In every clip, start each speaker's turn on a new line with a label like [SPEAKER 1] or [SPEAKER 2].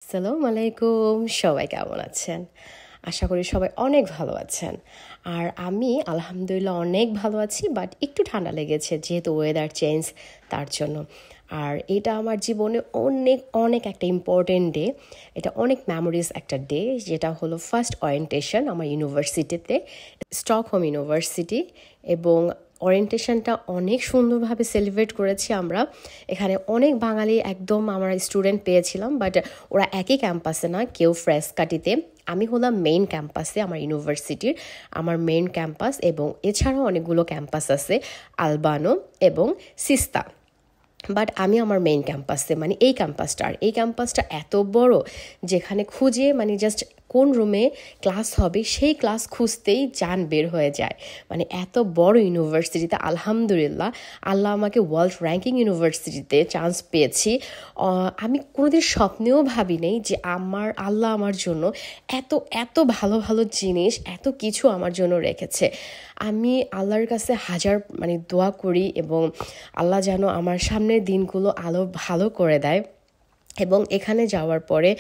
[SPEAKER 1] আসসালামু আলাইকুম, সবাই কেমন আছেন? আশা করি সবাই অনেক ভালো আছেন। আর আমি আলহামদুলিল্লাহ অনেক ভালো আছি, বাট একটু ঠান্ডা লেগেছে যেহেতু ওয়েদার চেঞ্জ, তার জন্য। আর এটা আমার জীবনে অনেক অনেক একটা ইম্পর্টেন্ট ডে। এটা অনেক মেমোরিজ একটা ডে, যেটা হলো ফার্স্ট ওরিয়েন্টেশন আমার ইউনিভার্সিটিতে, স্টকহোম ইউনিভার্সিটি। এবং ওরিয়েন্টেশনটা অনেক সুন্দরভাবে সেলিব্রেট করেছি আমরা। এখানে অনেক বাঙালি একদম আমরা স্টুডেন্ট পেয়েছিলাম, বাট ওরা একই ক্যাম্পাসে না, কেউ ফ্রেস্কাটিতে, আমি হলাম মেইন ক্যাম্পাসে আমার ইউনিভার্সিটির, আমার মেইন ক্যাম্পাস। এবং এছাড়াও অনেকগুলো ক্যাম্পাস আছে, আলবানো এবং সিস্তা। বাট আমি আমার মেইন ক্যাম্পাসে, মানে এই ক্যাম্পাসটা এত বড়, যেখানে খুঁজে মানে জাস্ট কোন রুমে ক্লাস হবে সেই ক্লাস খুঁজতেই জান বের হয়ে যায়। মানে এত বড় ইউনিভার্সিটিতে আলহামদুলিল্লাহ আল্লাহ আমাকে ওয়ার্ল্ড র্যাঙ্কিং ইউনিভার্সিটিতে চান্স পেয়েছি। আমি কোনোদিন স্বপ্নেও ভাবি নেই যে আল্লাহ আমার জন্য এত এত ভালো ভালো জিনিস, এত কিছু আমার জন্য রেখেছে। আমি আল্লাহর কাছে হাজার দোয়া করি, এবং আল্লাহ যেন আমার সামনের দিনগুলো ভালো করে দেয়। এবং এখানে যাওয়ার পরে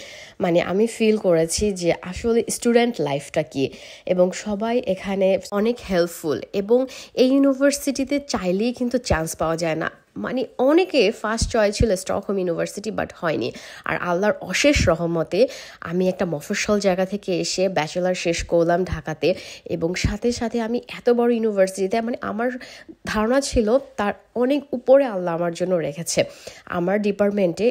[SPEAKER 1] আমি ফিল করেছি যে আসলে স্টুডেন্ট লাইফটা কি, এবং সবাই এখানে অনেক হেল্পফুল। এবং এই ইউনিভার্সিটিতে চাইলেই কিন্তু চান্স পাওয়া যায় না। অনেকে ফার্স্ট চয়েস ছিল স্টকহোম ইউনিভার্সিটি, বাট হয়নি। আর আল্লাহর অশেষ রহমতে আমি একটা মফস্বল জায়গা থেকে এসে ব্যাচেলার শেষ করলাম ঢাকাতে, এবং সাথে সাথে আমি এত বড় ইউনিভার্সিটিতে, আমার ধারণা ছিল তার অনেক উপরে আল্লাহ আমার জন্য রেখেছে আমার ডিপার্টমেন্টে।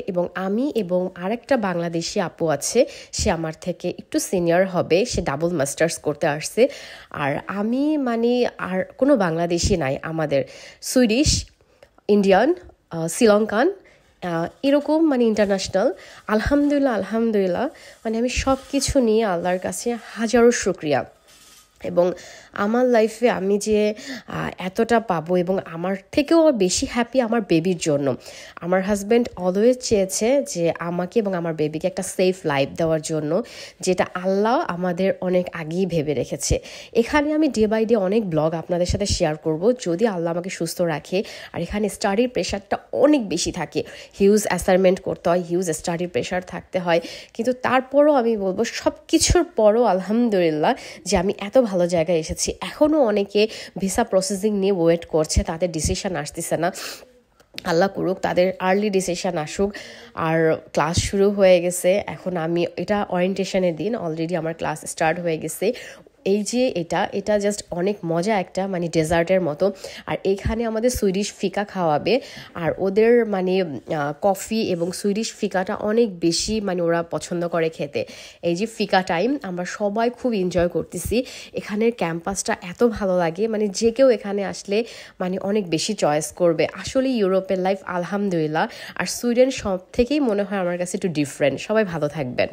[SPEAKER 1] এবং আরেকটা বাংলাদেশি আপু আছে, সে আমার থেকে একটু সিনিয়র হবে, সে ডাবল মাস্টার্স করতে আসছে। আর আমি আর কোনো বাংলাদেশি নাই, আমাদের সুইডিশ, ইন্ডিয়ান, শ্রীলঙ্কান, এরকম ইন্টারন্যাশনাল। আলহামদুলিল্লাহ আমি সব কিছু নিয়ে আল্লাহর কাছে হাজারো শুকরিয়া। এবং আমার লাইফে আমি যে এতটা পাবো, এবং আমার থেকেও বেশি হ্যাপি আমার বেবির জন্য। আমার হাজব্যান্ড অলওয়েজ চেয়েছে যে আমাকে এবং আমার বেবিকে একটা সেফ লাইফ দেওয়ার জন্য, যেটা আল্লাহ আমাদের অনেক আগেই ভেবে রেখেছে। এখানে আমি ডে বাই ডে অনেক ব্লগ আপনাদের সাথে শেয়ার করব, যদি আল্লাহ আমাকে সুস্থ রাখে। আর এখানে স্টাডির প্রেশারটা অনেক বেশি থাকে, হিউজ অ্যাসাইনমেন্ট করতে হয়, হিউজ স্টাডির প্রেশার থাকতে হয়। কিন্তু তারপরও আমি বলবো সব কিছুর পরও আলহামদুলিল্লাহ যে আমি এত ভালো জায়গায় এসেছি। এখনও অনেকে ভিসা প্রসেসিং নিয়ে ওয়েট করছে, তাদের ডিসিশন আসতেছে না। আল্লাহ করুক তাদের আর্লি ডিসিশন আসুক। আর ক্লাস শুরু হয়ে গেছে, এখন এটা ওরিয়েন্টেশনের দিন, অলরেডি আমার ক্লাস স্টার্ট হয়ে গেছে। এই যে এটা জাস্ট অনেক মজা, একটা ডেজার্টের মতো। আর এখানে আমাদের সুইডিশ ফিকা খাওয়াবে, আর ওদের কফি এবং সুইডিশ ফিকাটা অনেক বেশি ওরা পছন্দ করে খেতে। এই যে ফিকা টাইম আমরা সবাই খুব এনজয় করতেছি। এখানের ক্যাম্পাসটা এত ভালো লাগে, যে কেউ এখানে আসলে অনেক বেশি চয়েস করবে। আসলে ইউরোপের লাইফ আলহামদুলিল্লাহ। আর সুইডেন সব থেকেই মনে হয় আমার কাছে একটু ডিফারেন্ট। সবাই ভালো থাকবেন।